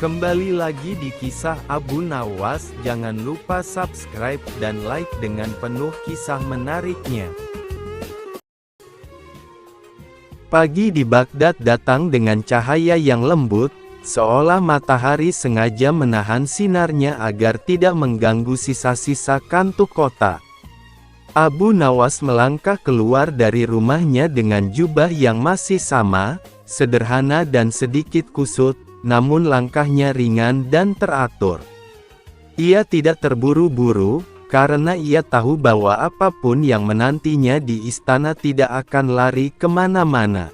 Kembali lagi di kisah Abu Nawas. Jangan lupa subscribe dan like dengan penuh kisah menariknya. Pagi di Baghdad datang dengan cahaya yang lembut, seolah matahari sengaja menahan sinarnya agar tidak mengganggu sisa-sisa kantuk kota. Abu Nawas melangkah keluar dari rumahnya dengan jubah yang masih sama, sederhana dan sedikit kusut, namun langkahnya ringan dan teratur. Ia tidak terburu-buru, karena ia tahu bahwa apapun yang menantinya di istana tidak akan lari kemana-mana.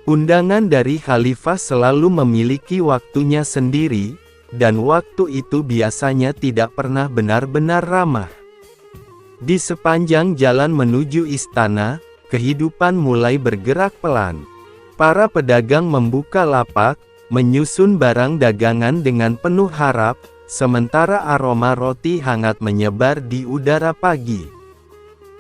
Undangan dari khalifah selalu memiliki waktunya sendiri, dan waktu itu biasanya tidak pernah benar-benar ramah. Di sepanjang jalan menuju istana, kehidupan mulai bergerak pelan. Para pedagang membuka lapak, menyusun barang dagangan dengan penuh harap, sementara aroma roti hangat menyebar di udara pagi.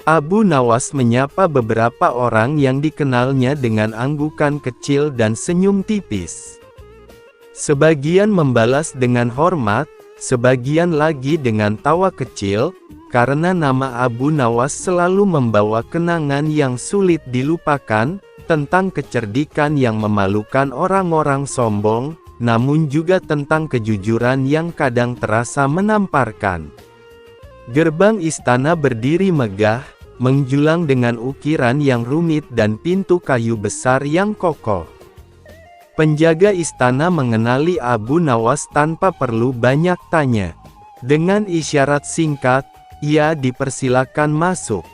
Abu Nawas menyapa beberapa orang yang dikenalnya dengan anggukan kecil dan senyum tipis. Sebagian membalas dengan hormat, sebagian lagi dengan tawa kecil, karena nama Abu Nawas selalu membawa kenangan yang sulit dilupakan, tentang kecerdikan yang memalukan orang-orang sombong, namun juga tentang kejujuran yang kadang terasa menamparkan. Gerbang istana berdiri megah, menjulang dengan ukiran yang rumit dan pintu kayu besar yang kokoh. Penjaga istana mengenali Abu Nawas tanpa perlu banyak tanya. Dengan isyarat singkat, ia dipersilakan masuk.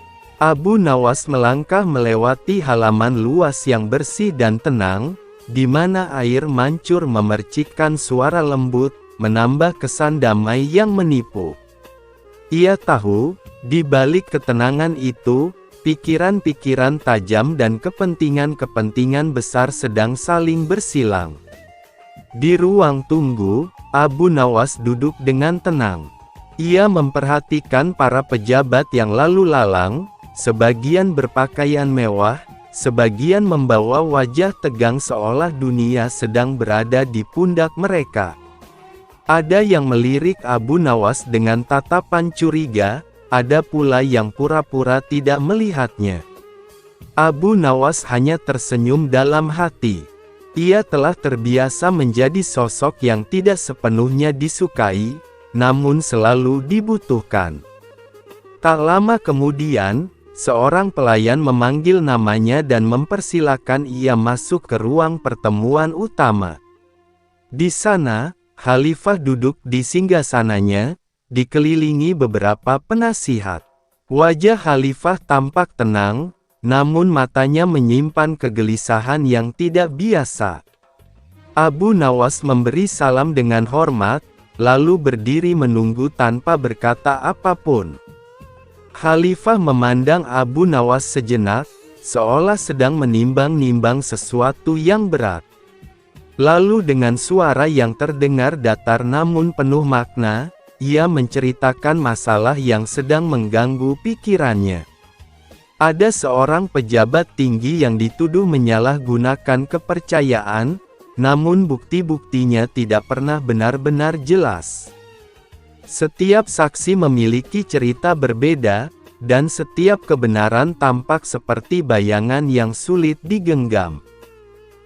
Abu Nawas melangkah melewati halaman luas yang bersih dan tenang, di mana air mancur memercikkan suara lembut, menambah kesan damai yang menipu. Ia tahu, di balik ketenangan itu, pikiran-pikiran tajam dan kepentingan-kepentingan besar sedang saling bersilang. Di ruang tunggu, Abu Nawas duduk dengan tenang. Ia memperhatikan para pejabat yang lalu lalang, sebagian berpakaian mewah, sebagian membawa wajah tegang seolah dunia sedang berada di pundak mereka. Ada yang melirik Abu Nawas dengan tatapan curiga, ada pula yang pura-pura tidak melihatnya. Abu Nawas hanya tersenyum dalam hati. Ia telah terbiasa menjadi sosok yang tidak sepenuhnya disukai, namun selalu dibutuhkan. Tak lama kemudian, seorang pelayan memanggil namanya dan mempersilakan ia masuk ke ruang pertemuan utama. Di sana, khalifah duduk di singgasananya, dikelilingi beberapa penasihat. Wajah khalifah tampak tenang, namun matanya menyimpan kegelisahan yang tidak biasa. Abu Nawas memberi salam dengan hormat, lalu berdiri menunggu tanpa berkata apapun. Khalifah memandang Abu Nawas sejenak, seolah sedang menimbang-nimbang sesuatu yang berat. Lalu dengan suara yang terdengar datar namun penuh makna, ia menceritakan masalah yang sedang mengganggu pikirannya. Ada seorang pejabat tinggi yang dituduh menyalahgunakan kepercayaan, namun bukti-buktinya tidak pernah benar-benar jelas. Setiap saksi memiliki cerita berbeda, dan setiap kebenaran tampak seperti bayangan yang sulit digenggam.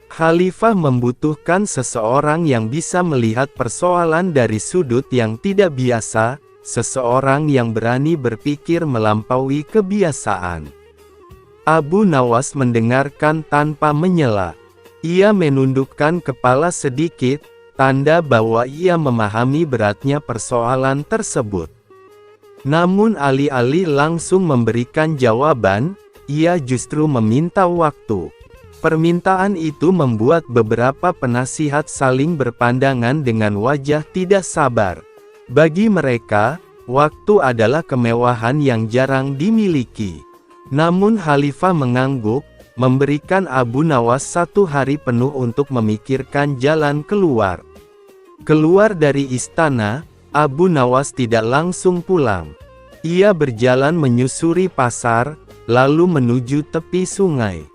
Khalifah membutuhkan seseorang yang bisa melihat persoalan dari sudut yang tidak biasa, seseorang yang berani berpikir melampaui kebiasaan. Abu Nawas mendengarkan tanpa menyela. Ia menundukkan kepala sedikit, tanda bahwa ia memahami beratnya persoalan tersebut. Namun alih-alih langsung memberikan jawaban, ia justru meminta waktu. Permintaan itu membuat beberapa penasihat saling berpandangan dengan wajah tidak sabar. Bagi mereka, waktu adalah kemewahan yang jarang dimiliki. Namun khalifah mengangguk, memberikan Abu Nawas 1 hari penuh untuk memikirkan jalan keluar. Keluar dari istana, Abu Nawas tidak langsung pulang. Ia berjalan menyusuri pasar, lalu menuju tepi sungai.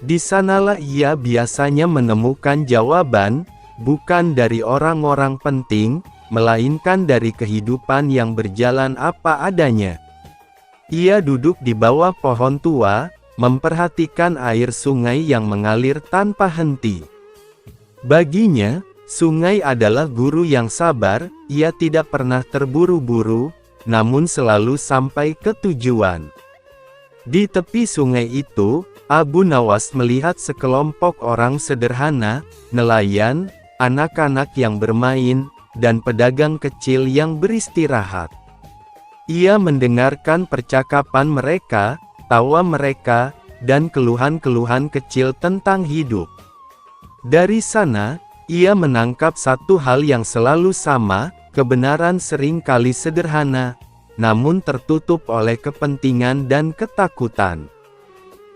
Di sanalah ia biasanya menemukan jawaban, bukan dari orang-orang penting, melainkan dari kehidupan yang berjalan apa adanya. Ia duduk di bawah pohon tua, memperhatikan air sungai yang mengalir tanpa henti. Baginya, sungai adalah guru yang sabar. Ia tidak pernah terburu-buru, namun selalu sampai ke tujuan. Di tepi sungai itu, Abu Nawas melihat sekelompok orang sederhana, nelayan, anak-anak yang bermain, dan pedagang kecil yang beristirahat. Ia mendengarkan percakapan mereka, tawa mereka, dan keluhan-keluhan kecil tentang hidup. Dari sana, ia menangkap satu hal yang selalu sama, kebenaran seringkali sederhana, namun tertutup oleh kepentingan dan ketakutan.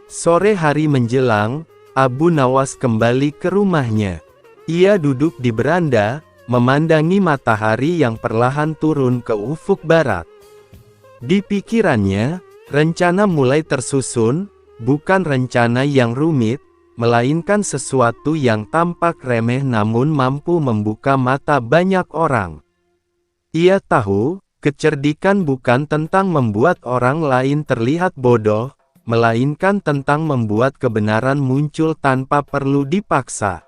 Sore hari menjelang, Abu Nawas kembali ke rumahnya. Ia duduk di beranda, memandangi matahari yang perlahan turun ke ufuk barat. Di pikirannya, rencana mulai tersusun, bukan rencana yang rumit, melainkan sesuatu yang tampak remeh namun mampu membuka mata banyak orang. Ia tahu, kecerdikan bukan tentang membuat orang lain terlihat bodoh, melainkan tentang membuat kebenaran muncul tanpa perlu dipaksa.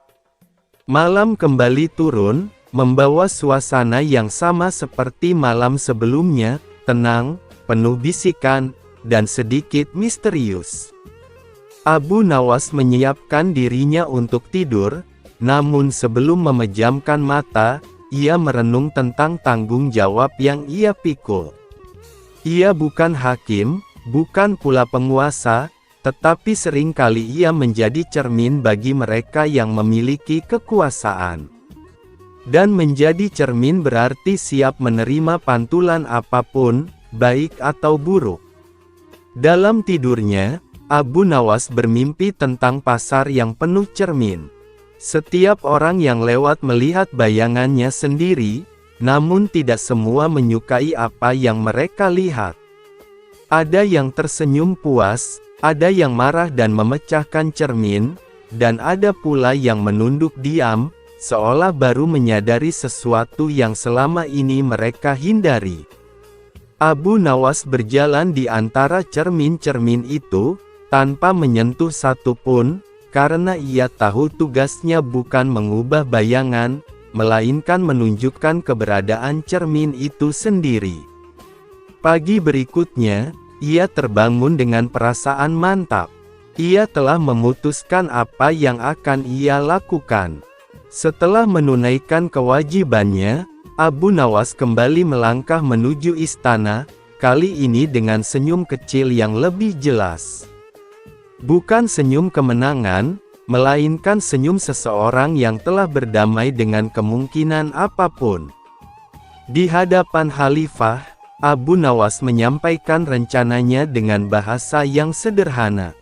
Malam kembali turun, membawa suasana yang sama seperti malam sebelumnya, tenang, penuh bisikan, dan sedikit misterius. Abu Nawas menyiapkan dirinya untuk tidur, namun sebelum memejamkan mata, ia merenung tentang tanggung jawab yang ia pikul. Ia bukan hakim, bukan pula penguasa, tetapi seringkali ia menjadi cermin bagi mereka yang memiliki kekuasaan. Dan menjadi cermin berarti siap menerima pantulan apapun, baik atau buruk. Dalam tidurnya, Abu Nawas bermimpi tentang pasar yang penuh cermin. Setiap orang yang lewat melihat bayangannya sendiri, namun tidak semua menyukai apa yang mereka lihat. Ada yang tersenyum puas, ada yang marah dan memecahkan cermin, dan ada pula yang menunduk diam, seolah baru menyadari sesuatu yang selama ini mereka hindari. Abu Nawas berjalan di antara cermin-cermin itu, tanpa menyentuh satu pun, karena ia tahu tugasnya bukan mengubah bayangan, melainkan menunjukkan keberadaan cermin itu sendiri. Pagi berikutnya, ia terbangun dengan perasaan mantap. Ia telah memutuskan apa yang akan ia lakukan. Setelah menunaikan kewajibannya, Abu Nawas kembali melangkah menuju istana, kali ini dengan senyum kecil yang lebih jelas. Bukan senyum kemenangan, melainkan senyum seseorang yang telah berdamai dengan kemungkinan apapun. Di hadapan Khalifah, Abu Nawas menyampaikan rencananya dengan bahasa yang sederhana.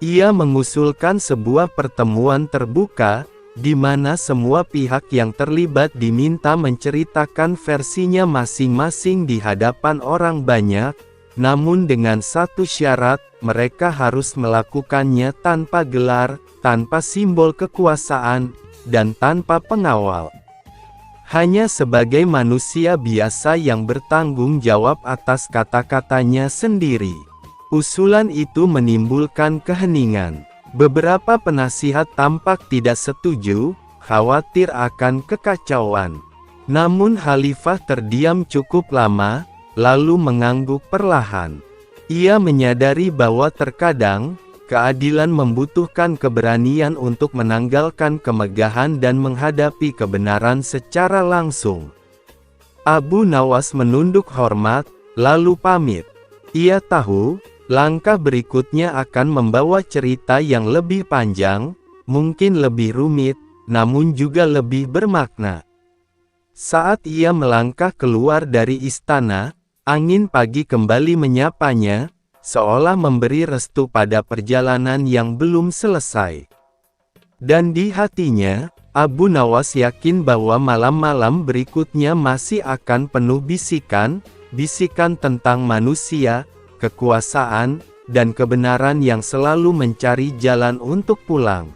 Ia mengusulkan sebuah pertemuan terbuka, di mana semua pihak yang terlibat diminta menceritakan versinya masing-masing di hadapan orang banyak, namun dengan satu syarat, mereka harus melakukannya tanpa gelar, tanpa simbol kekuasaan, dan tanpa pengawal. Hanya sebagai manusia biasa yang bertanggung jawab atas kata-katanya sendiri. Usulan itu menimbulkan keheningan. Beberapa penasihat tampak tidak setuju, khawatir akan kekacauan. Namun Khalifah terdiam cukup lama, lalu mengangguk perlahan. Ia menyadari bahwa terkadang, keadilan membutuhkan keberanian untuk menanggalkan kemegahan dan menghadapi kebenaran secara langsung. Abu Nawas menunduk hormat, lalu pamit. Ia tahu, langkah berikutnya akan membawa cerita yang lebih panjang, mungkin lebih rumit, namun juga lebih bermakna. Saat ia melangkah keluar dari istana, angin pagi kembali menyapanya, seolah memberi restu pada perjalanan yang belum selesai. Dan di hatinya, Abu Nawas yakin bahwa malam-malam berikutnya masih akan penuh bisikan, bisikan tentang manusia, kekuasaan, dan kebenaran yang selalu mencari jalan untuk pulang.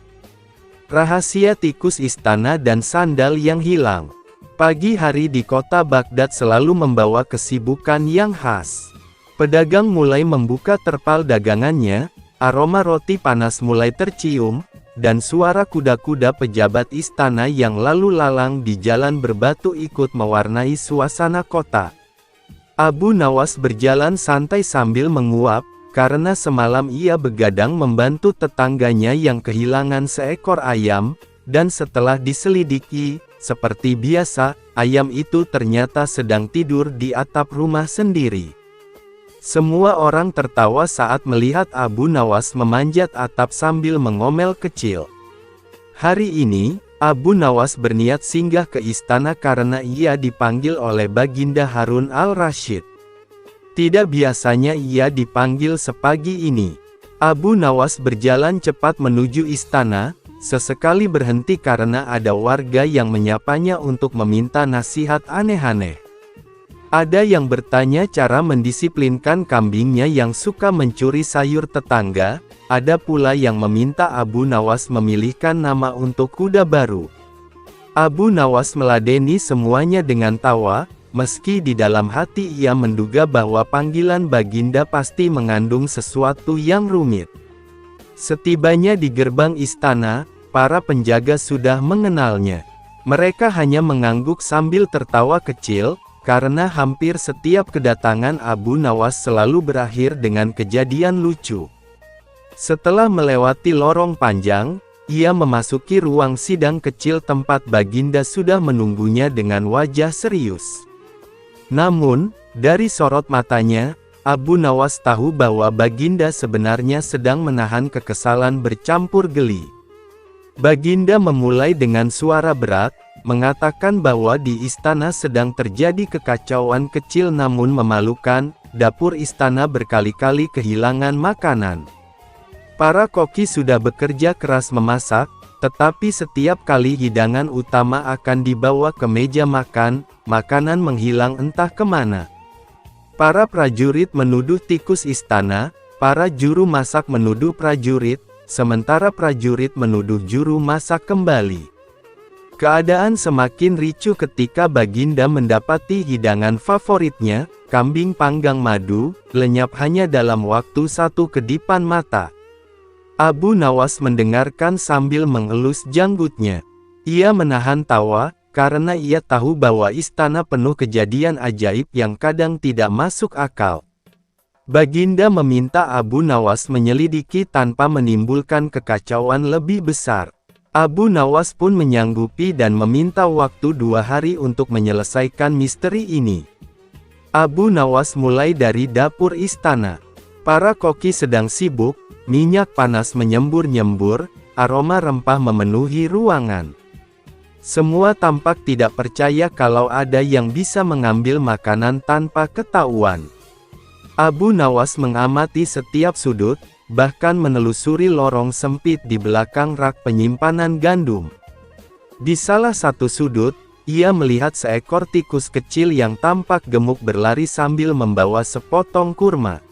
Rahasia tikus istana dan sandal yang hilang. Pagi hari di kota Baghdad selalu membawa kesibukan yang khas. Pedagang mulai membuka terpal dagangannya, aroma roti panas mulai tercium, dan suara kuda-kuda pejabat istana yang lalu lalang di jalan berbatu ikut mewarnai suasana kota. Abu Nawas berjalan santai sambil menguap, karena semalam ia begadang membantu tetangganya yang kehilangan seekor ayam, dan setelah diselidiki, seperti biasa, ayam itu ternyata sedang tidur di atap rumah sendiri. Semua orang tertawa saat melihat Abu Nawas memanjat atap sambil mengomel kecil. Hari ini, Abu Nawas berniat singgah ke istana karena ia dipanggil oleh Baginda Harun al-Rasyid. Tidak biasanya ia dipanggil sepagi ini. Abu Nawas berjalan cepat menuju istana, sesekali berhenti karena ada warga yang menyapanya untuk meminta nasihat aneh-aneh. Ada yang bertanya cara mendisiplinkan kambingnya yang suka mencuri sayur tetangga, ada pula yang meminta Abu Nawas memilihkan nama untuk kuda baru. Abu Nawas meladeni semuanya dengan tawa, meski di dalam hati ia menduga bahwa panggilan Baginda pasti mengandung sesuatu yang rumit. Setibanya di gerbang istana, para penjaga sudah mengenalnya. Mereka hanya mengangguk sambil tertawa kecil, karena hampir setiap kedatangan Abu Nawas selalu berakhir dengan kejadian lucu. Setelah melewati lorong panjang, ia memasuki ruang sidang kecil tempat Baginda sudah menunggunya dengan wajah serius. Namun, dari sorot matanya, Abu Nawas tahu bahwa Baginda sebenarnya sedang menahan kekesalan bercampur geli. Baginda memulai dengan suara berat, mengatakan bahwa di istana sedang terjadi kekacauan kecil namun memalukan, dapur istana berkali-kali kehilangan makanan. Para koki sudah bekerja keras memasak, tetapi setiap kali hidangan utama akan dibawa ke meja makan, makanan menghilang entah kemana. Para prajurit menuduh tikus istana, para juru masak menuduh prajurit, sementara prajurit menuduh juru masak kembali. Keadaan semakin ricuh ketika Baginda mendapati hidangan favoritnya, kambing panggang madu, lenyap hanya dalam waktu satu kedipan mata. Abu Nawas mendengarkan sambil mengelus janggutnya. Ia menahan tawa, karena ia tahu bahwa istana penuh kejadian ajaib yang kadang tidak masuk akal. Baginda meminta Abu Nawas menyelidiki tanpa menimbulkan kekacauan lebih besar. Abu Nawas pun menyanggupi dan meminta waktu 2 hari untuk menyelesaikan misteri ini. Abu Nawas mulai dari dapur istana. Para koki sedang sibuk, minyak panas menyembur-nyembur, aroma rempah memenuhi ruangan. Semua tampak tidak percaya kalau ada yang bisa mengambil makanan tanpa ketahuan. Abu Nawas mengamati setiap sudut, bahkan menelusuri lorong sempit di belakang rak penyimpanan gandum. Di salah satu sudut, ia melihat seekor tikus kecil yang tampak gemuk berlari sambil membawa sepotong kurma.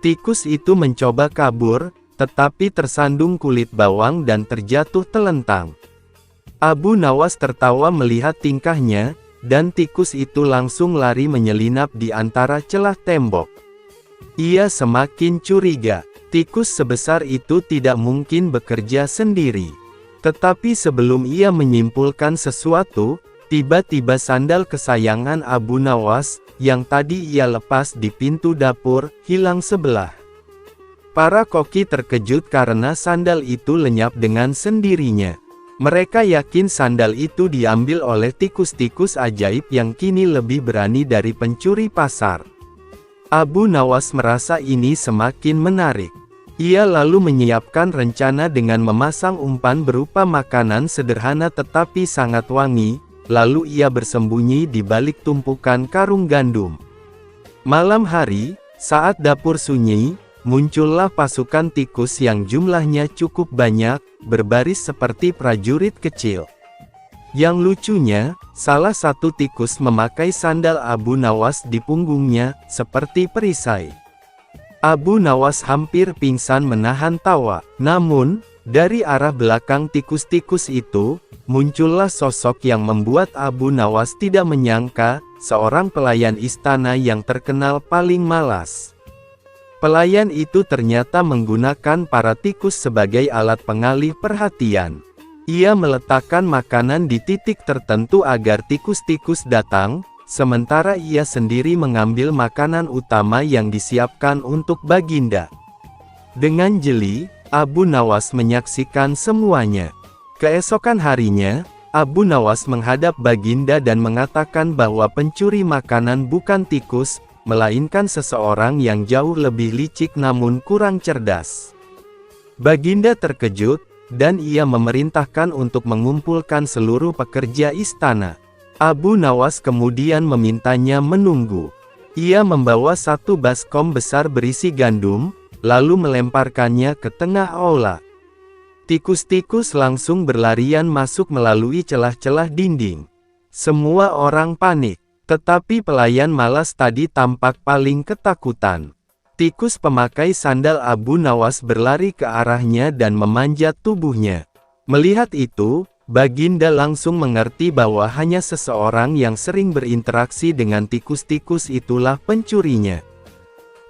Tikus itu mencoba kabur, tetapi tersandung kulit bawang dan terjatuh telentang. Abu Nawas tertawa melihat tingkahnya, dan tikus itu langsung lari menyelinap di antara celah tembok. Ia semakin curiga. Tikus sebesar itu tidak mungkin bekerja sendiri. Tetapi sebelum ia menyimpulkan sesuatu, tiba-tiba sandal kesayangan Abu Nawas, yang tadi ia lepas di pintu dapur, hilang sebelah. Para koki terkejut karena sandal itu lenyap dengan sendirinya. Mereka yakin sandal itu diambil oleh tikus-tikus ajaib yang kini lebih berani dari pencuri pasar. Abu Nawas merasa ini semakin menarik. Ia lalu menyiapkan rencana dengan memasang umpan berupa makanan sederhana tetapi sangat wangi, lalu ia bersembunyi di balik tumpukan karung gandum. Malam hari, saat dapur sunyi, muncullah pasukan tikus yang jumlahnya cukup banyak, berbaris seperti prajurit kecil. Yang lucunya, salah satu tikus memakai sandal Abu Nawas di punggungnya, seperti perisai. Abu Nawas hampir pingsan menahan tawa. Namun, Dari arah belakang tikus-tikus itu, muncullah sosok yang membuat Abu Nawas tidak menyangka, seorang pelayan istana yang terkenal paling malas. Pelayan itu ternyata menggunakan para tikus sebagai alat pengalih perhatian. Ia meletakkan makanan di titik tertentu agar tikus-tikus datang, sementara ia sendiri mengambil makanan utama yang disiapkan untuk Baginda. Dengan jeli, Abu Nawas menyaksikan semuanya. Keesokan harinya, Abu Nawas menghadap Baginda dan mengatakan bahwa pencuri makanan bukan tikus, melainkan seseorang yang jauh lebih licik namun kurang cerdas. Baginda terkejut, dan ia memerintahkan untuk mengumpulkan seluruh pekerja istana. Abu Nawas kemudian memintanya menunggu. Ia membawa satu baskom besar berisi gandum, lalu melemparkannya ke tengah aula. Tikus-tikus langsung berlarian masuk melalui celah-celah dinding. Semua orang panik. Tetapi pelayan malas tadi tampak paling ketakutan. Tikus pemakai sandal Abu Nawas berlari ke arahnya dan memanjat tubuhnya. Melihat itu, Baginda langsung mengerti bahwa hanya seseorang yang sering berinteraksi dengan tikus-tikus itulah pencurinya.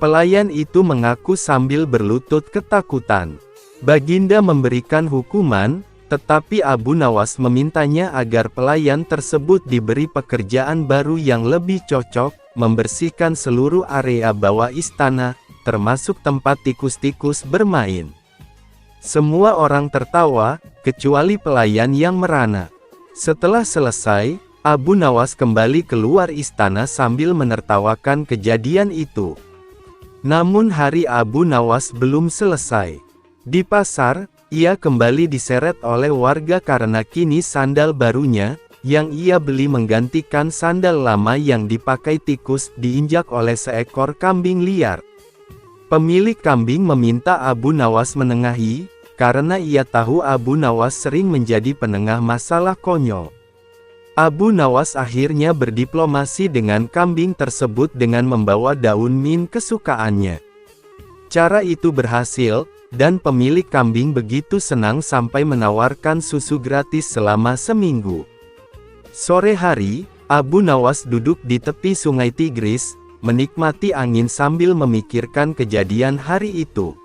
Pelayan itu mengaku sambil berlutut ketakutan. Baginda memberikan hukuman, tetapi Abu Nawas memintanya agar pelayan tersebut diberi pekerjaan baru yang lebih cocok, membersihkan seluruh area bawah istana, termasuk tempat tikus-tikus bermain. Semua orang tertawa, kecuali pelayan yang merana. Setelah selesai, Abu Nawas kembali keluar istana sambil menertawakan kejadian itu. Namun hari Abu Nawas belum selesai. Di pasar, ia kembali diseret oleh warga karena kini sandal barunya, yang ia beli menggantikan sandal lama yang dipakai tikus, diinjak oleh seekor kambing liar. Pemilik kambing meminta Abu Nawas menengahi, karena ia tahu Abu Nawas sering menjadi penengah masalah konyol. Abu Nawas akhirnya berdiplomasi dengan kambing tersebut dengan membawa daun mint kesukaannya. Cara itu berhasil, dan pemilik kambing begitu senang sampai menawarkan susu gratis selama seminggu. Sore hari, Abu Nawas duduk di tepi sungai Tigris, menikmati angin sambil memikirkan kejadian hari itu.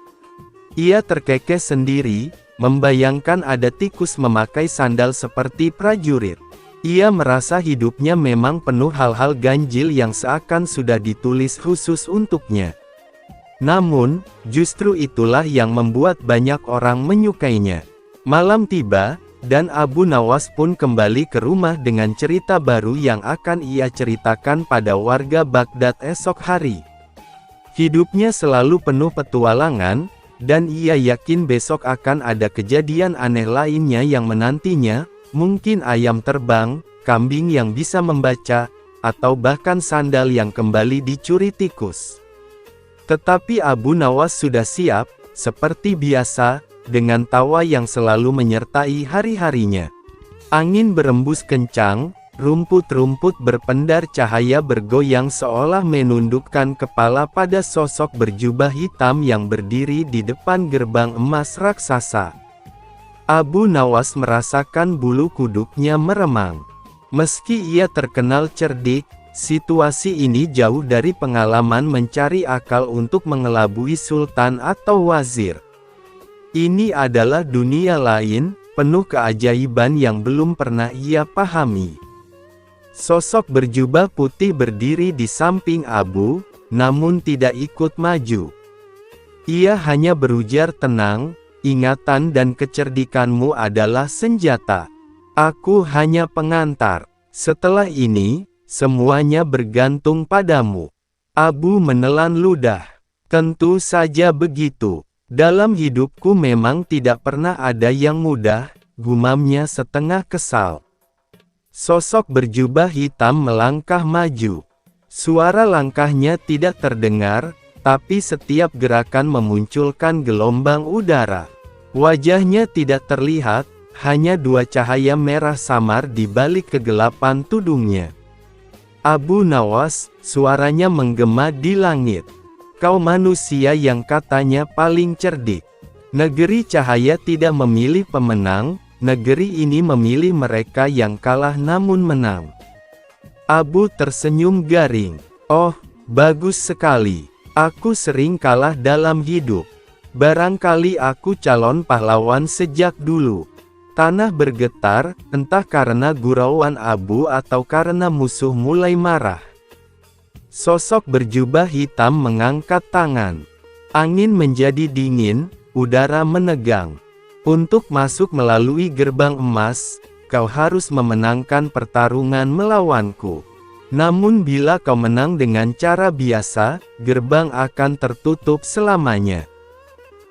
Ia terkekeh sendiri, membayangkan ada tikus memakai sandal seperti prajurit. Ia merasa hidupnya memang penuh hal-hal ganjil yang seakan sudah ditulis khusus untuknya. Namun, justru itulah yang membuat banyak orang menyukainya. Malam tiba, dan Abu Nawas pun kembali ke rumah dengan cerita baru yang akan ia ceritakan pada warga Baghdad esok hari. Hidupnya selalu penuh petualangan, dan ia yakin besok akan ada kejadian aneh lainnya yang menantinya, mungkin ayam terbang, kambing yang bisa membaca, atau bahkan sandal yang kembali dicuri tikus. Tetapi Abu Nawas sudah siap, seperti biasa, dengan tawa yang selalu menyertai hari-harinya. Angin berembus kencang, rumput-rumput berpendar cahaya bergoyang seolah menundukkan kepala pada sosok berjubah hitam yang berdiri di depan gerbang emas raksasa. Abu Nawas merasakan bulu kuduknya meremang. Meski ia terkenal cerdik, situasi ini jauh dari pengalaman mencari akal untuk mengelabui sultan atau wazir. Ini adalah dunia lain, penuh keajaiban yang belum pernah ia pahami. Sosok berjubah putih berdiri di samping Abu, namun tidak ikut maju. Ia hanya berujar tenang, ingatan dan kecerdikanmu adalah senjata. Aku hanya pengantar. Setelah ini, semuanya bergantung padamu. Abu menelan ludah. Tentu saja begitu. Dalam hidupku memang tidak pernah ada yang mudah, gumamnya setengah kesal. Sosok berjubah hitam melangkah maju. Suara langkahnya tidak terdengar, tapi setiap gerakan memunculkan gelombang udara. Wajahnya tidak terlihat, hanya dua cahaya merah samar di balik kegelapan tudungnya. Abu Nawas, suaranya menggema di langit. Kau manusia yang katanya paling cerdik. Negeri cahaya tidak memilih pemenang, negeri ini memilih mereka yang kalah namun menang. Abu tersenyum garing. Oh, bagus sekali. Aku sering kalah dalam hidup. Barangkali aku calon pahlawan sejak dulu. Tanah bergetar, entah karena gurauan Abu atau karena musuh mulai marah. Sosok berjubah hitam mengangkat tangan. Angin menjadi dingin, udara menegang. Untuk masuk melalui gerbang emas, kau harus memenangkan pertarungan melawanku. Namun bila kau menang dengan cara biasa, gerbang akan tertutup selamanya.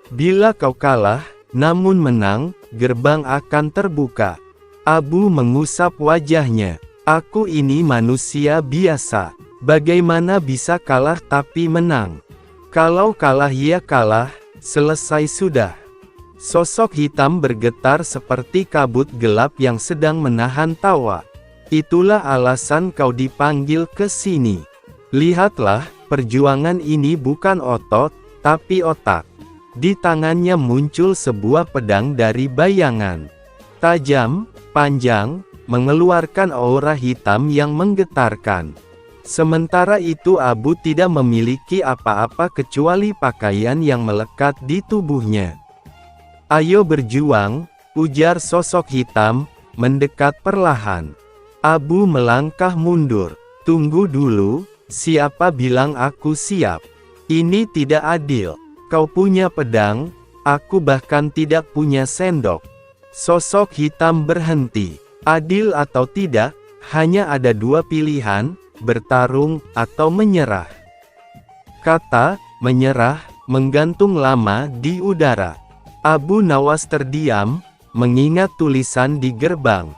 Bila kau kalah, namun menang, gerbang akan terbuka. Abu mengusap wajahnya. Aku ini manusia biasa. Bagaimana bisa kalah tapi menang? Kalau kalah ya kalah, selesai sudah. Sosok hitam bergetar seperti kabut gelap yang sedang menahan tawa. Itulah alasan kau dipanggil ke sini. Lihatlah, perjuangan ini bukan otot, tapi otak. Di tangannya muncul sebuah pedang dari bayangan. Tajam, panjang, mengeluarkan aura hitam yang menggetarkan. Sementara itu Abu tidak memiliki apa-apa kecuali pakaian yang melekat di tubuhnya. Ayo berjuang, ujar sosok hitam, mendekat perlahan. Abu melangkah mundur. Tunggu dulu, siapa bilang aku siap? Ini tidak adil. Kau punya pedang, aku bahkan tidak punya sendok. Sosok hitam berhenti. Adil atau tidak, hanya ada dua pilihan, bertarung atau menyerah. Kata menyerah menggantung lama di udara. Abu Nawas terdiam, mengingat tulisan di gerbang.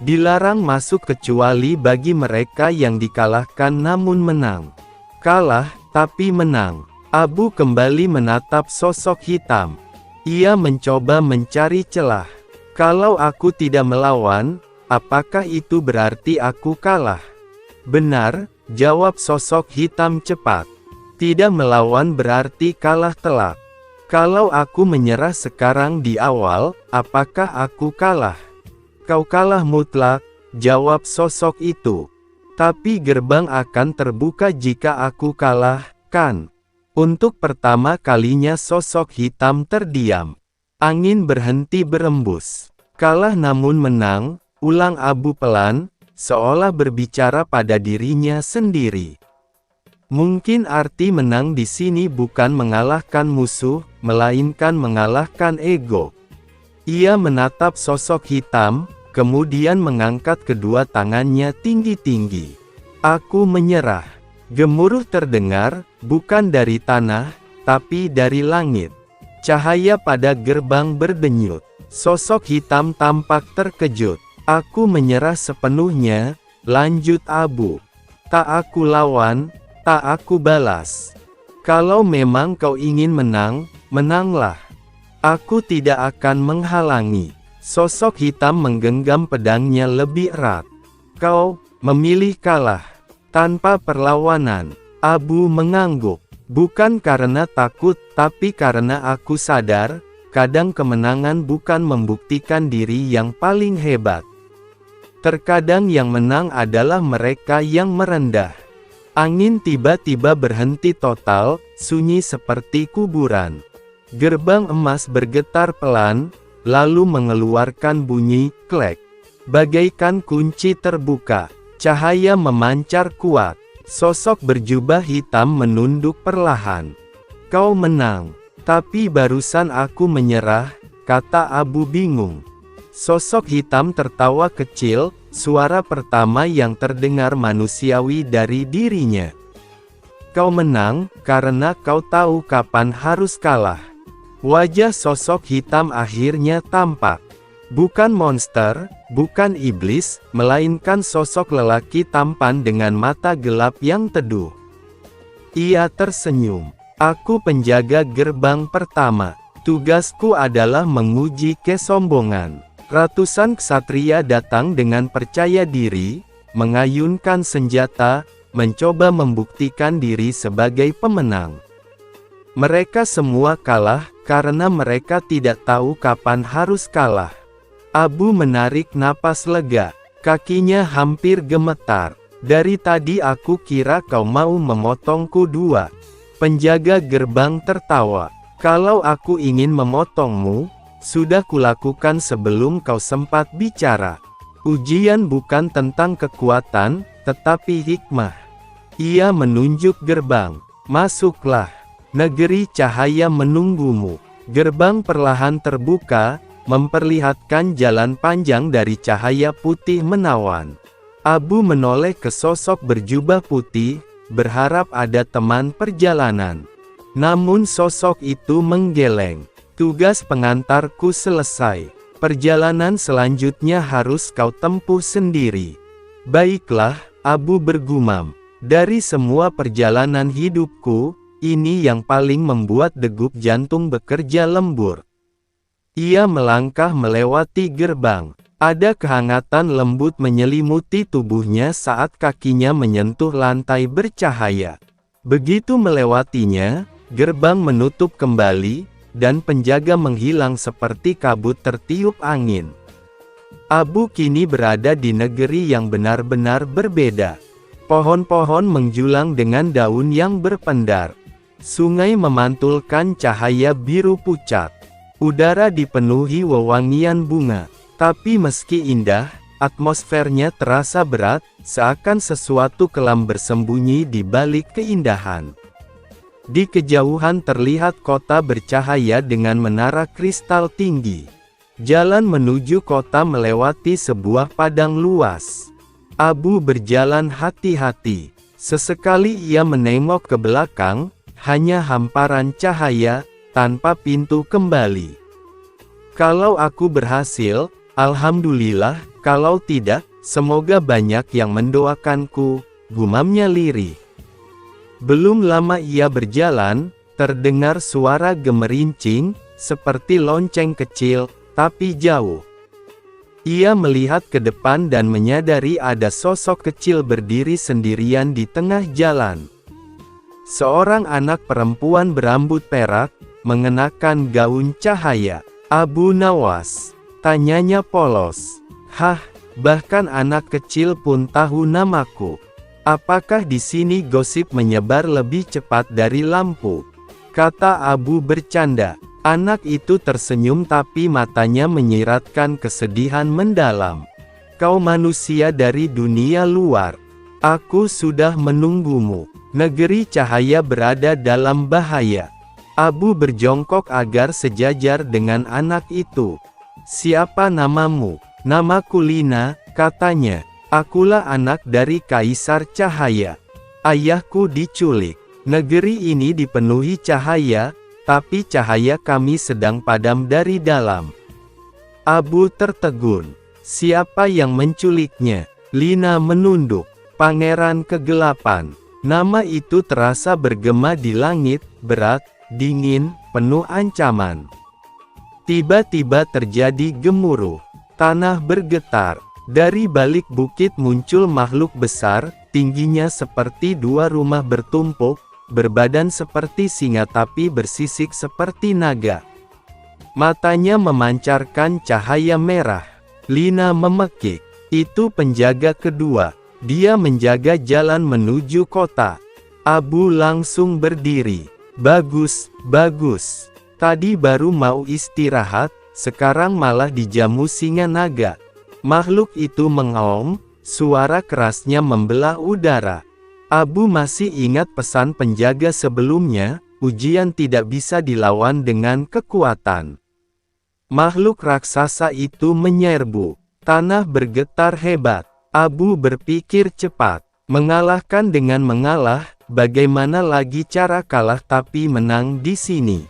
Dilarang masuk kecuali bagi mereka yang dikalahkan namun menang. Kalah, tapi menang. Abu kembali menatap sosok hitam. Ia mencoba mencari celah. Kalau aku tidak melawan, apakah itu berarti aku kalah? Benar, jawab sosok hitam cepat. Tidak melawan berarti kalah telak. Kalau aku menyerah sekarang di awal, apakah aku kalah? Kau kalah mutlak, jawab sosok itu. Tapi gerbang akan terbuka jika aku kalah, kan? Untuk pertama kalinya sosok hitam terdiam. Angin berhenti berembus. Kalah namun menang, ulang Abu pelan, seolah berbicara pada dirinya sendiri. Mungkin arti menang di sini bukan mengalahkan musuh, melainkan mengalahkan ego. Ia menatap sosok hitam, kemudian mengangkat kedua tangannya tinggi-tinggi. Aku menyerah. Gemuruh terdengar, bukan dari tanah, tapi dari langit. Cahaya pada gerbang berdenyut. Sosok hitam tampak terkejut. Aku menyerah sepenuhnya, lanjut Abu. Tak aku lawan, tak aku balas. Kalau memang kau ingin menang, menanglah. Aku tidak akan menghalangi. Sosok hitam menggenggam pedangnya lebih erat. Kau memilih kalah. Tanpa perlawanan. Abu mengangguk. Bukan karena takut, tapi karena aku sadar, kadang kemenangan bukan membuktikan diri yang paling hebat. Terkadang yang menang adalah mereka yang merendah. Angin tiba-tiba berhenti total, sunyi seperti kuburan. Gerbang emas bergetar pelan, lalu mengeluarkan bunyi klek. Bagaikan kunci terbuka. Cahaya memancar kuat. Sosok berjubah hitam menunduk perlahan. Kau menang. Tapi barusan aku menyerah, kata Abu bingung. Sosok hitam tertawa kecil, suara pertama yang terdengar manusiawi dari dirinya. Kau menang, karena kau tahu kapan harus kalah. Wajah sosok hitam akhirnya tampak. Bukan monster, bukan iblis, melainkan sosok lelaki tampan dengan mata gelap yang teduh. Ia tersenyum. Aku penjaga gerbang pertama. Tugasku adalah menguji kesombongan. Ratusan ksatria datang dengan percaya diri, mengayunkan senjata, mencoba membuktikan diri sebagai pemenang. Mereka semua kalah, karena mereka tidak tahu kapan harus kalah. Abu menarik napas lega. Kakinya hampir gemetar. Dari tadi aku kira kau mau memotongku dua. Penjaga gerbang tertawa. Kalau aku ingin memotongmu, sudah kulakukan sebelum kau sempat bicara. Ujian bukan tentang kekuatan, tetapi hikmah. Ia menunjuk gerbang. Masuklah. Negeri cahaya menunggumu. Gerbang perlahan terbuka, memperlihatkan jalan panjang dari cahaya putih menawan. Abu menoleh ke sosok berjubah putih, berharap ada teman perjalanan. Namun sosok itu menggeleng. Tugas pengantarku selesai. Perjalanan selanjutnya harus kau tempuh sendiri. Baiklah, Abu bergumam. Dari semua perjalanan hidupku, ini yang paling membuat degup jantung bekerja lembur. Ia melangkah melewati gerbang. Ada kehangatan lembut menyelimuti tubuhnya saat kakinya menyentuh lantai bercahaya. Begitu melewatinya, gerbang menutup kembali, dan penjaga menghilang seperti kabut tertiup angin. Abu kini berada di negeri yang benar-benar berbeda. Pohon-pohon menjulang dengan daun yang berpendar. Sungai memantulkan cahaya biru pucat. Udara dipenuhi wewangian bunga. Tapi meski indah, atmosfernya terasa berat, seakan sesuatu kelam bersembunyi di balik keindahan. Di kejauhan terlihat kota bercahaya dengan menara kristal tinggi. Jalan menuju kota melewati sebuah padang luas. Abu berjalan hati-hati. Sesekali ia menengok ke belakang, hanya hamparan cahaya, tanpa pintu kembali. Kalau aku berhasil, alhamdulillah, kalau tidak, semoga banyak yang mendoakanku, gumamnya lirih. Belum lama ia berjalan, terdengar suara gemerincing, seperti lonceng kecil, tapi jauh. Ia melihat ke depan dan menyadari ada sosok kecil berdiri sendirian di tengah jalan. Seorang anak perempuan berambut perak, mengenakan gaun cahaya. Abu Nawas, tanyanya polos. Hah, bahkan anak kecil pun tahu namaku. Apakah di sini gosip menyebar lebih cepat dari lampu? Kata Abu bercanda. Anak itu tersenyum tapi matanya menyiratkan kesedihan mendalam. Kau manusia dari dunia luar. Aku sudah menunggumu. Negeri cahaya berada dalam bahaya. Abu berjongkok agar sejajar dengan anak itu. Siapa namamu? Namaku Lina, katanya. Akulah anak dari Kaisar Cahaya. Ayahku diculik. Negeri ini dipenuhi cahaya, tapi cahaya kami sedang padam dari dalam. Abu tertegun. Siapa yang menculiknya? Lina menunduk. Pangeran Kegelapan. Nama itu terasa bergema di langit, berat, dingin, penuh ancaman. Tiba-tiba terjadi gemuruh. Tanah bergetar. Dari balik bukit muncul makhluk besar, tingginya seperti dua rumah bertumpuk, berbadan seperti singa tapi bersisik seperti naga. Matanya memancarkan cahaya merah. Lina memekik. Itu penjaga kedua. Dia menjaga jalan menuju kota. Abu langsung berdiri. Bagus, bagus. Tadi baru mau istirahat, sekarang malah dijamu singa naga. Makhluk itu mengaum, suara kerasnya membelah udara. Abu masih ingat pesan penjaga sebelumnya, ujian tidak bisa dilawan dengan kekuatan. Makhluk raksasa itu menyerbu. Tanah bergetar hebat. Abu berpikir cepat. Mengalahkan dengan mengalah, bagaimana lagi cara kalah tapi menang di sini?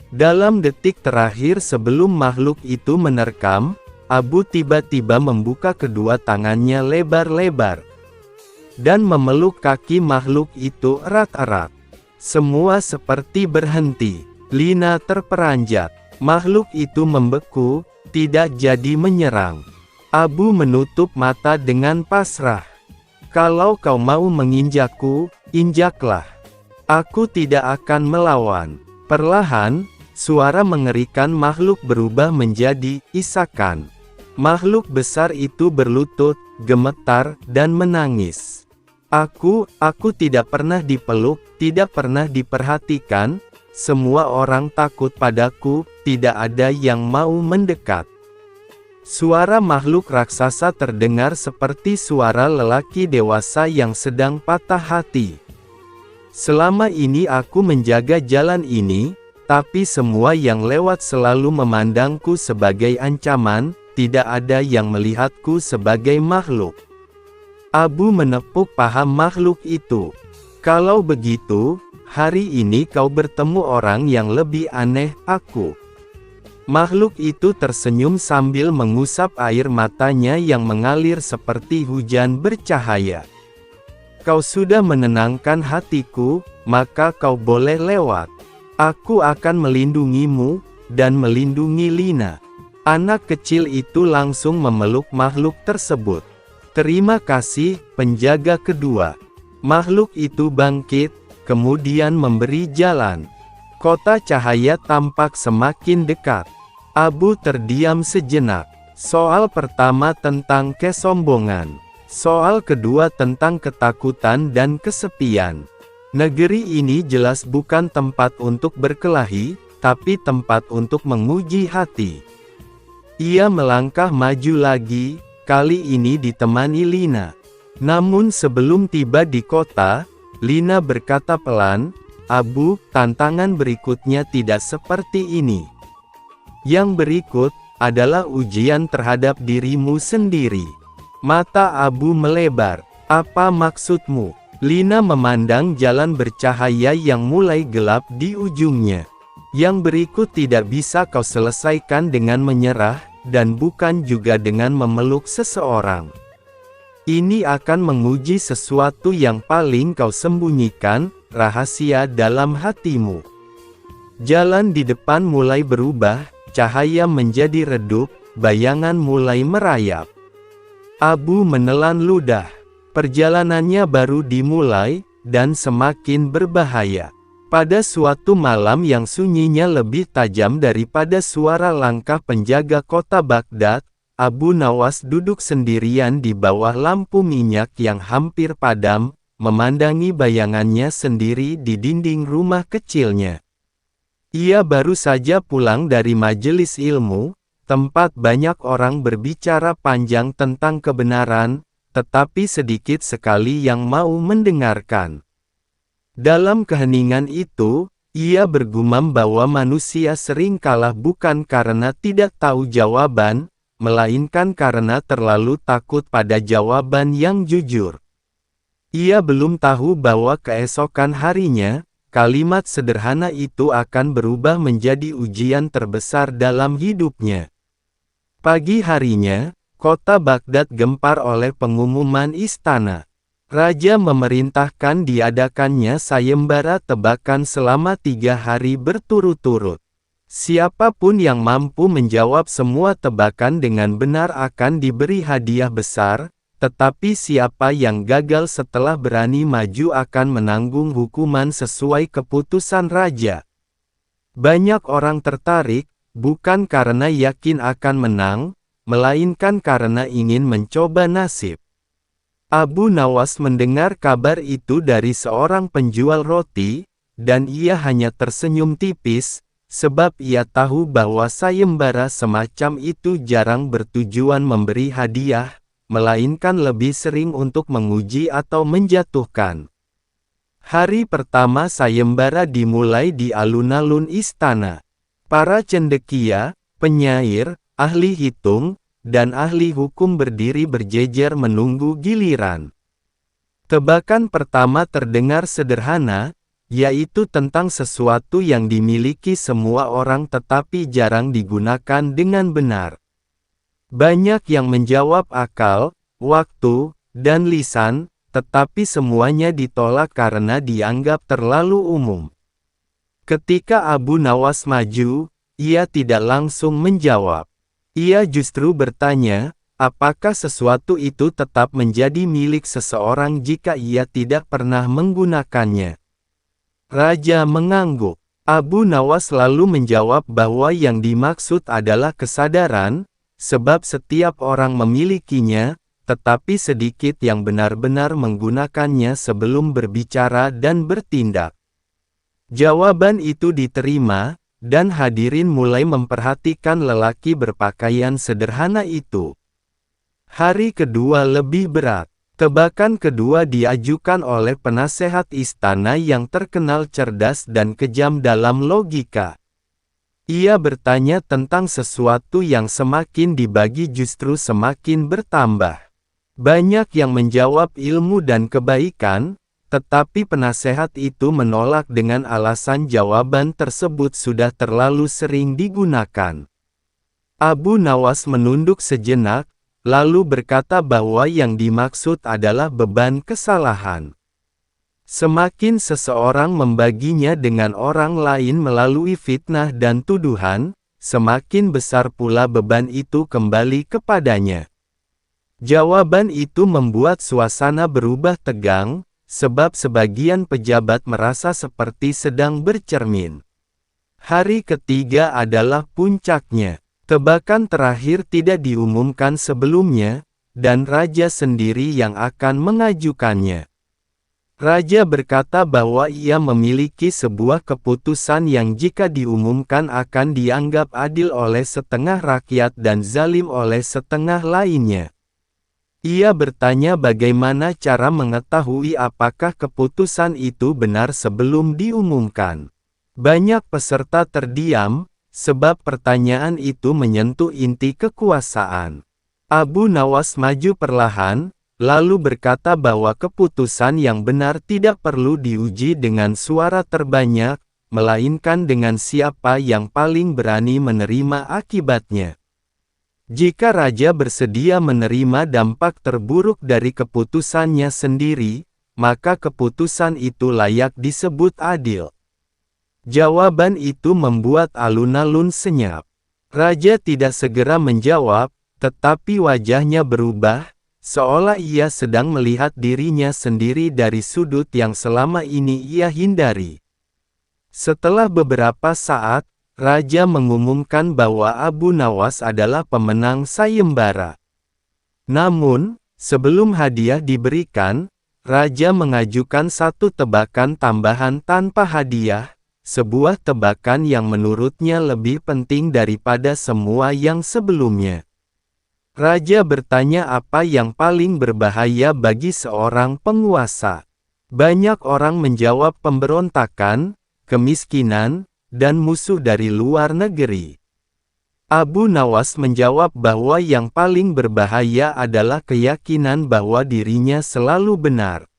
Dalam detik terakhir sebelum makhluk itu menerkam, Abu tiba-tiba membuka kedua tangannya lebar-lebar dan memeluk kaki makhluk itu erat-erat. Semua seperti berhenti. Lina terperanjat. Makhluk itu membeku, tidak jadi menyerang. Abu menutup mata dengan pasrah. Kalau kau mau menginjakku, injaklah. Aku tidak akan melawan. Perlahan, suara mengerikan makhluk berubah menjadi isakan. Makhluk besar itu berlutut, gemetar, dan menangis. Aku tidak pernah dipeluk, tidak pernah diperhatikan, semua orang takut padaku, tidak ada yang mau mendekat. Suara makhluk raksasa terdengar seperti suara lelaki dewasa yang sedang patah hati. Selama ini aku menjaga jalan ini, tapi semua yang lewat selalu memandangku sebagai ancaman, tidak ada yang melihatku sebagai makhluk. Abu menepuk paha makhluk itu. Kalau begitu, hari ini kau bertemu orang yang lebih aneh, aku. Makhluk itu tersenyum sambil mengusap air matanya yang mengalir seperti hujan bercahaya. Kau sudah menenangkan hatiku, maka kau boleh lewat. Aku akan melindungimu, dan melindungi Lina. Anak kecil itu langsung memeluk makhluk tersebut. Terima kasih, penjaga kedua. Makhluk itu bangkit, kemudian memberi jalan. Kota cahaya tampak semakin dekat. Abu terdiam sejenak. Soal pertama tentang kesombongan. Soal kedua tentang ketakutan dan kesepian. Negeri ini jelas bukan tempat untuk berkelahi, tapi tempat untuk menguji hati. Ia melangkah maju lagi, kali ini ditemani Lina. Namun sebelum tiba di kota, Lina berkata pelan, "Abu, tantangan berikutnya tidak seperti ini. Yang berikut adalah ujian terhadap dirimu sendiri." Mata Abu melebar. "Apa maksudmu?" Lina memandang jalan bercahaya yang mulai gelap di ujungnya. "Yang berikut tidak bisa kau selesaikan dengan menyerah, dan bukan juga dengan memeluk seseorang. Ini akan menguji sesuatu yang paling kau sembunyikan, rahasia dalam hatimu." Jalan di depan mulai berubah, cahaya menjadi redup, bayangan mulai merayap. Abu menelan ludah. Perjalanannya baru dimulai, dan semakin berbahaya. Pada suatu malam yang sunyinya lebih tajam daripada suara langkah penjaga kota Baghdad, Abu Nawas duduk sendirian di bawah lampu minyak yang hampir padam, memandangi bayangannya sendiri di dinding rumah kecilnya. Ia baru saja pulang dari majelis ilmu, tempat banyak orang berbicara panjang tentang kebenaran, tetapi sedikit sekali yang mau mendengarkan. Dalam keheningan itu, ia bergumam bahwa manusia sering kalah bukan karena tidak tahu jawaban, melainkan karena terlalu takut pada jawaban yang jujur. Ia belum tahu bahwa keesokan harinya, kalimat sederhana itu akan berubah menjadi ujian terbesar dalam hidupnya. Pagi harinya, kota Baghdad gempar oleh pengumuman istana. Raja memerintahkan diadakannya sayembara tebakan selama 3 hari berturut-turut. Siapapun yang mampu menjawab semua tebakan dengan benar akan diberi hadiah besar, tetapi siapa yang gagal setelah berani maju akan menanggung hukuman sesuai keputusan raja. Banyak orang tertarik, bukan karena yakin akan menang, melainkan karena ingin mencoba nasib. Abu Nawas mendengar kabar itu dari seorang penjual roti, dan ia hanya tersenyum tipis, sebab ia tahu bahwa sayembara semacam itu jarang bertujuan memberi hadiah, melainkan lebih sering untuk menguji atau menjatuhkan. Hari pertama sayembara dimulai di alun-alun istana. Para cendekia, penyair, ahli hitung, dan ahli hukum berdiri berjejer menunggu giliran. Tebakan pertama terdengar sederhana, yaitu tentang sesuatu yang dimiliki semua orang tetapi jarang digunakan dengan benar. Banyak yang menjawab akal, waktu, dan lisan, tetapi semuanya ditolak karena dianggap terlalu umum. Ketika Abu Nawas maju, ia tidak langsung menjawab. Ia justru bertanya, apakah sesuatu itu tetap menjadi milik seseorang jika ia tidak pernah menggunakannya? Raja mengangguk. Abu Nawas lalu menjawab bahwa yang dimaksud adalah kesadaran, sebab setiap orang memilikinya, tetapi sedikit yang benar-benar menggunakannya sebelum berbicara dan bertindak. Jawaban itu diterima, dan hadirin mulai memperhatikan lelaki berpakaian sederhana itu. Hari kedua lebih berat. Tebakan kedua diajukan oleh penasehat istana yang terkenal cerdas dan kejam dalam logika. Ia bertanya tentang sesuatu yang semakin dibagi justru semakin bertambah. Banyak yang menjawab ilmu dan kebaikan, tetapi penasehat itu menolak dengan alasan jawaban tersebut sudah terlalu sering digunakan. Abu Nawas menunduk sejenak, lalu berkata bahwa yang dimaksud adalah beban kesalahan. Semakin seseorang membaginya dengan orang lain melalui fitnah dan tuduhan, semakin besar pula beban itu kembali kepadanya. Jawaban itu membuat suasana berubah tegang, sebab sebagian pejabat merasa seperti sedang bercermin. Hari ketiga adalah puncaknya. Tebakan terakhir tidak diumumkan sebelumnya, dan raja sendiri yang akan mengajukannya. Raja berkata bahwa ia memiliki sebuah keputusan yang jika diumumkan akan dianggap adil oleh setengah rakyat dan zalim oleh setengah lainnya. Ia bertanya bagaimana cara mengetahui apakah keputusan itu benar sebelum diumumkan. Banyak peserta terdiam, sebab pertanyaan itu menyentuh inti kekuasaan. Abu Nawas maju perlahan, lalu berkata bahwa keputusan yang benar tidak perlu diuji dengan suara terbanyak, melainkan dengan siapa yang paling berani menerima akibatnya. Jika raja bersedia menerima dampak terburuk dari keputusannya sendiri, maka keputusan itu layak disebut adil. Jawaban itu membuat alun-alun senyap. Raja tidak segera menjawab, tetapi wajahnya berubah, seolah ia sedang melihat dirinya sendiri dari sudut yang selama ini ia hindari. Setelah beberapa saat, raja mengumumkan bahwa Abu Nawas adalah pemenang sayembara. Namun, sebelum hadiah diberikan, raja mengajukan satu tebakan tambahan tanpa hadiah, sebuah tebakan yang menurutnya lebih penting daripada semua yang sebelumnya. Raja bertanya apa yang paling berbahaya bagi seorang penguasa. Banyak orang menjawab pemberontakan, kemiskinan, dan musuh dari luar negeri. Abu Nawas menjawab bahwa yang paling berbahaya adalah keyakinan bahwa dirinya selalu benar.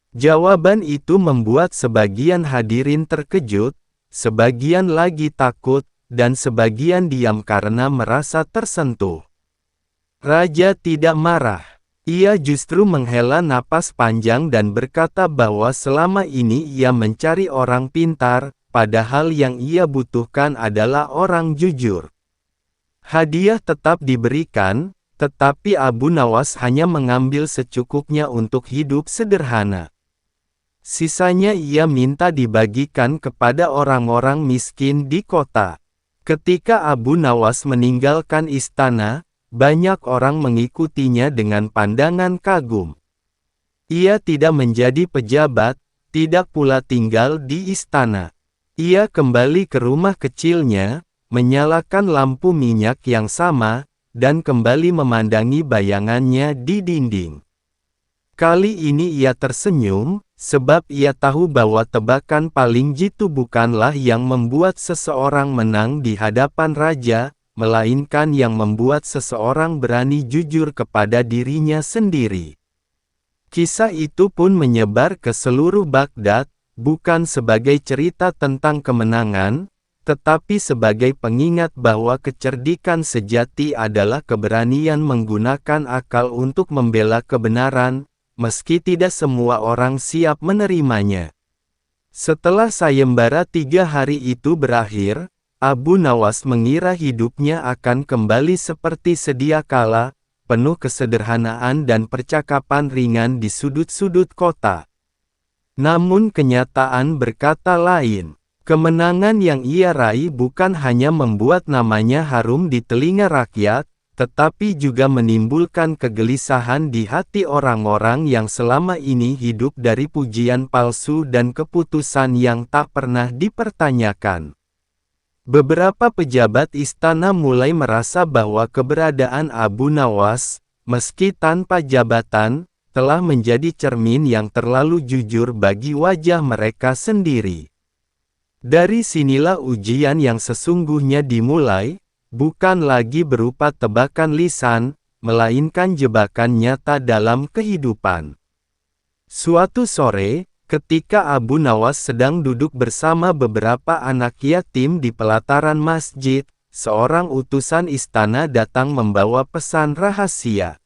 Jawaban itu membuat sebagian hadirin terkejut, sebagian lagi takut, dan sebagian diam karena merasa tersentuh. Raja tidak marah. Ia justru menghela napas panjang dan berkata bahwa selama ini ia mencari orang pintar, padahal yang ia butuhkan adalah orang jujur. Hadiah tetap diberikan, tetapi Abu Nawas hanya mengambil secukupnya untuk hidup sederhana. Sisanya ia minta dibagikan kepada orang-orang miskin di kota. Ketika Abu Nawas meninggalkan istana, banyak orang mengikutinya dengan pandangan kagum. Ia tidak menjadi pejabat, tidak pula tinggal di istana. Ia kembali ke rumah kecilnya, menyalakan lampu minyak yang sama, dan kembali memandangi bayangannya di dinding. Kali ini ia tersenyum, sebab ia tahu bahwa tebakan paling jitu bukanlah yang membuat seseorang menang di hadapan raja, melainkan yang membuat seseorang berani jujur kepada dirinya sendiri. Kisah itu pun menyebar ke seluruh Baghdad, bukan sebagai cerita tentang kemenangan, tetapi sebagai pengingat bahwa kecerdikan sejati adalah keberanian menggunakan akal untuk membela kebenaran, meski tidak semua orang siap menerimanya. Setelah sayembara 3 hari itu berakhir, Abu Nawas mengira hidupnya akan kembali seperti sedia kala, penuh kesederhanaan dan percakapan ringan di sudut-sudut kota. Namun kenyataan berkata lain. Kemenangan yang ia raih bukan hanya membuat namanya harum di telinga rakyat, tetapi juga menimbulkan kegelisahan di hati orang-orang yang selama ini hidup dari pujian palsu dan keputusan yang tak pernah dipertanyakan. Beberapa pejabat istana mulai merasa bahwa keberadaan Abu Nawas, meski tanpa jabatan, telah menjadi cermin yang terlalu jujur bagi wajah mereka sendiri. Dari sinilah ujian yang sesungguhnya dimulai, bukan lagi berupa tebakan lisan, melainkan jebakan nyata dalam kehidupan. Suatu sore, ketika Abu Nawas sedang duduk bersama beberapa anak yatim di pelataran masjid, seorang utusan istana datang membawa pesan rahasia.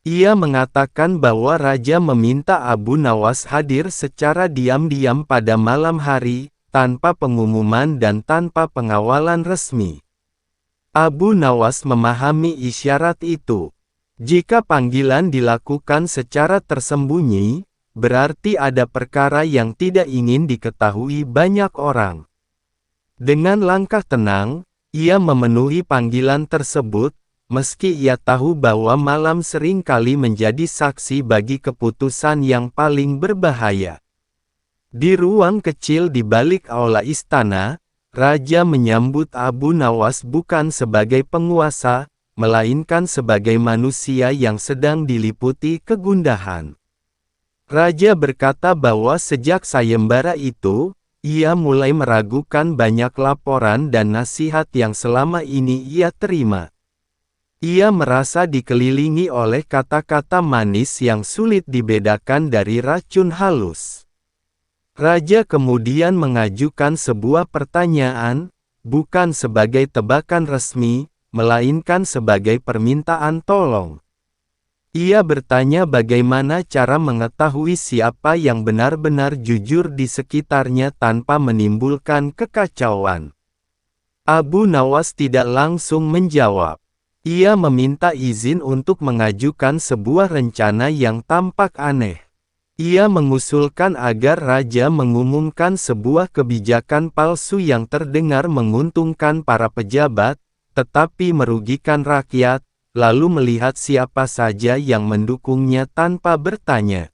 Ia mengatakan bahwa raja meminta Abu Nawas hadir secara diam-diam pada malam hari, tanpa pengumuman dan tanpa pengawalan resmi. Abu Nawas memahami isyarat itu. Jika panggilan dilakukan secara tersembunyi, berarti ada perkara yang tidak ingin diketahui banyak orang. Dengan langkah tenang, ia memenuhi panggilan tersebut, meski ia tahu bahwa malam sering kali menjadi saksi bagi keputusan yang paling berbahaya. Di ruang kecil di balik aula istana, raja menyambut Abu Nawas bukan sebagai penguasa, melainkan sebagai manusia yang sedang diliputi kegundahan. Raja berkata bahwa sejak sayembara itu, ia mulai meragukan banyak laporan dan nasihat yang selama ini ia terima. Ia merasa dikelilingi oleh kata-kata manis yang sulit dibedakan dari racun halus. Raja kemudian mengajukan sebuah pertanyaan, bukan sebagai tebakan resmi, melainkan sebagai permintaan tolong. Ia bertanya bagaimana cara mengetahui siapa yang benar-benar jujur di sekitarnya tanpa menimbulkan kekacauan. Abu Nawas tidak langsung menjawab. Ia meminta izin untuk mengajukan sebuah rencana yang tampak aneh. Ia mengusulkan agar raja mengumumkan sebuah kebijakan palsu yang terdengar menguntungkan para pejabat, tetapi merugikan rakyat, lalu melihat siapa saja yang mendukungnya tanpa bertanya.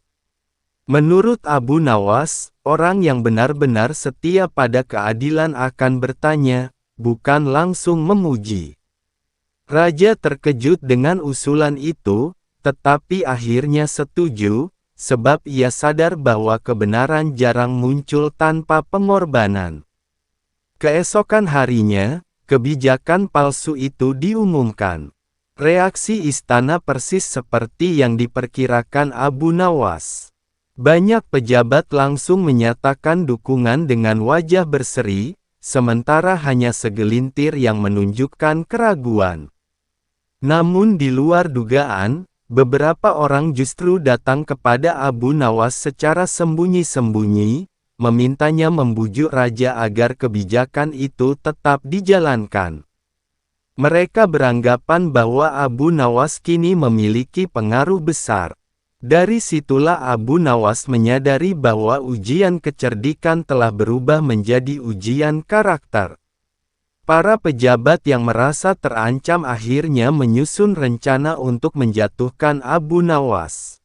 Menurut Abu Nawas, orang yang benar-benar setia pada keadilan akan bertanya, bukan langsung memuji. Raja terkejut dengan usulan itu, tetapi akhirnya setuju, sebab ia sadar bahwa kebenaran jarang muncul tanpa pengorbanan. Keesokan harinya, kebijakan palsu itu diumumkan. Reaksi istana persis seperti yang diperkirakan Abu Nawas. Banyak pejabat langsung menyatakan dukungan dengan wajah berseri, sementara hanya segelintir yang menunjukkan keraguan. Namun di luar dugaan, beberapa orang justru datang kepada Abu Nawas secara sembunyi-sembunyi, memintanya membujuk raja agar kebijakan itu tetap dijalankan. Mereka beranggapan bahwa Abu Nawas kini memiliki pengaruh besar. Dari situlah Abu Nawas menyadari bahwa ujian kecerdikan telah berubah menjadi ujian karakter. Para pejabat yang merasa terancam akhirnya menyusun rencana untuk menjatuhkan Abu Nawas.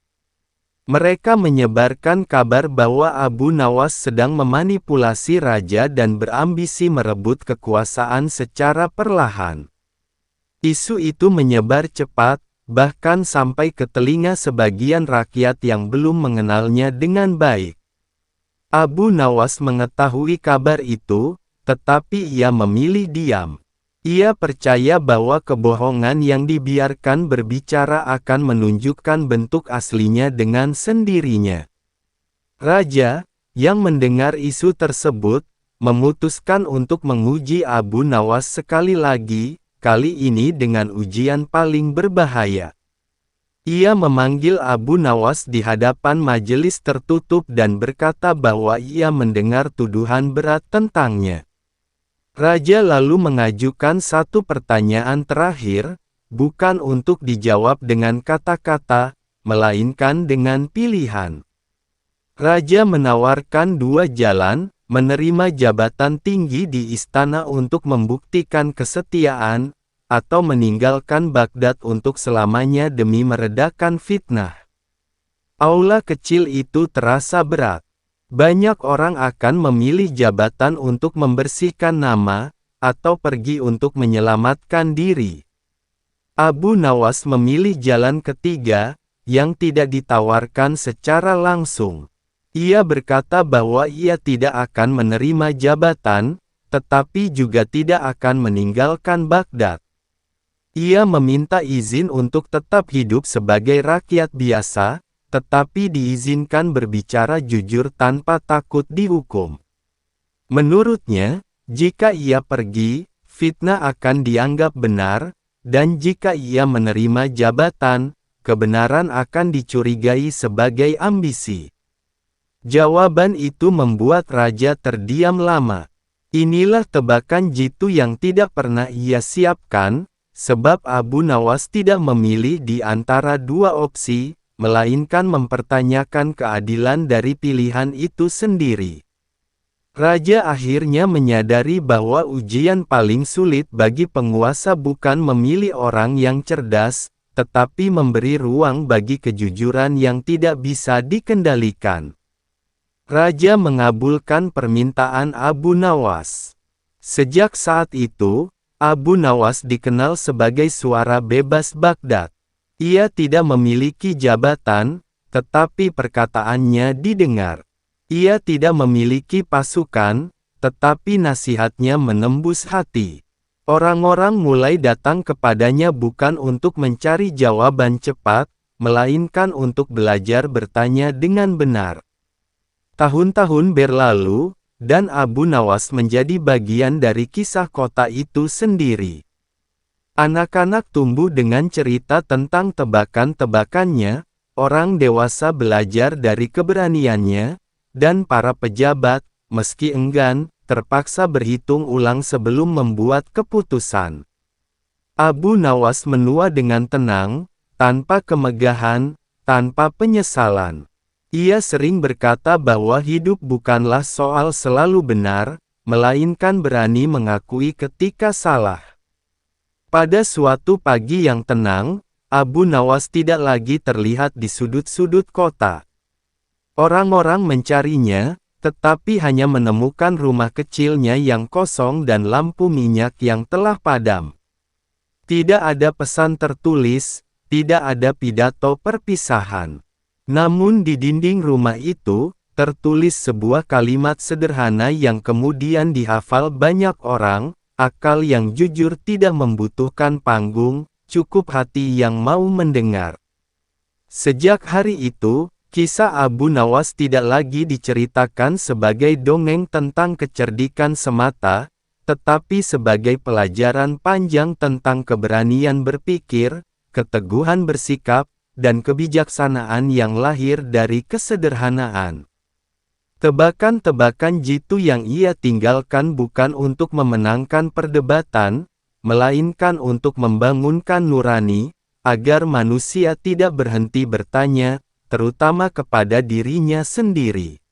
Mereka menyebarkan kabar bahwa Abu Nawas sedang memanipulasi raja dan berambisi merebut kekuasaan secara perlahan. Isu itu menyebar cepat, bahkan sampai ke telinga sebagian rakyat yang belum mengenalnya dengan baik. Abu Nawas mengetahui kabar itu, tetapi ia memilih diam. Ia percaya bahwa kebohongan yang dibiarkan berbicara akan menunjukkan bentuk aslinya dengan sendirinya. Raja, yang mendengar isu tersebut, memutuskan untuk menguji Abu Nawas sekali lagi, kali ini dengan ujian paling berbahaya. Ia memanggil Abu Nawas di hadapan majelis tertutup dan berkata bahwa ia mendengar tuduhan berat tentangnya. Raja lalu mengajukan satu pertanyaan terakhir, bukan untuk dijawab dengan kata-kata, melainkan dengan pilihan. Raja menawarkan dua jalan, menerima jabatan tinggi di istana untuk membuktikan kesetiaan, atau meninggalkan Baghdad untuk selamanya demi meredakan fitnah. Aula kecil itu terasa berat. Banyak orang akan memilih jabatan untuk membersihkan nama, atau pergi untuk menyelamatkan diri. Abu Nawas memilih jalan ketiga, yang tidak ditawarkan secara langsung. Ia berkata bahwa ia tidak akan menerima jabatan, tetapi juga tidak akan meninggalkan Baghdad. Ia meminta izin untuk tetap hidup sebagai rakyat biasa, tetapi diizinkan berbicara jujur tanpa takut dihukum. Menurutnya, jika ia pergi, fitnah akan dianggap benar, dan jika ia menerima jabatan, kebenaran akan dicurigai sebagai ambisi. Jawaban itu membuat raja terdiam lama. Inilah tebakan jitu yang tidak pernah ia siapkan, sebab Abu Nawas tidak memilih di antara dua opsi, melainkan mempertanyakan keadilan dari pilihan itu sendiri. Raja akhirnya menyadari bahwa ujian paling sulit bagi penguasa bukan memilih orang yang cerdas, tetapi memberi ruang bagi kejujuran yang tidak bisa dikendalikan. Raja mengabulkan permintaan Abu Nawas. Sejak saat itu, Abu Nawas dikenal sebagai suara bebas Baghdad. Ia tidak memiliki jabatan, tetapi perkataannya didengar. Ia tidak memiliki pasukan, tetapi nasihatnya menembus hati. Orang-orang mulai datang kepadanya bukan untuk mencari jawaban cepat, melainkan untuk belajar bertanya dengan benar. Tahun-tahun berlalu, dan Abu Nawas menjadi bagian dari kisah kota itu sendiri. Anak-anak tumbuh dengan cerita tentang tebakan-tebakannya, orang dewasa belajar dari keberaniannya, dan para pejabat, meski enggan, terpaksa berhitung ulang sebelum membuat keputusan. Abu Nawas menua dengan tenang, tanpa kemegahan, tanpa penyesalan. Ia sering berkata bahwa hidup bukanlah soal selalu benar, melainkan berani mengakui ketika salah. Pada suatu pagi yang tenang, Abu Nawas tidak lagi terlihat di sudut-sudut kota. Orang-orang mencarinya, tetapi hanya menemukan rumah kecilnya yang kosong dan lampu minyak yang telah padam. Tidak ada pesan tertulis, tidak ada pidato perpisahan. Namun di dinding rumah itu, tertulis sebuah kalimat sederhana yang kemudian dihafal banyak orang, akal yang jujur tidak membutuhkan panggung, cukup hati yang mau mendengar. Sejak hari itu, kisah Abu Nawas tidak lagi diceritakan sebagai dongeng tentang kecerdikan semata, tetapi sebagai pelajaran panjang tentang keberanian berpikir, keteguhan bersikap, dan kebijaksanaan yang lahir dari kesederhanaan. Tebakan-tebakan jitu yang ia tinggalkan bukan untuk memenangkan perdebatan, melainkan untuk membangunkan nurani, agar manusia tidak berhenti bertanya, terutama kepada dirinya sendiri.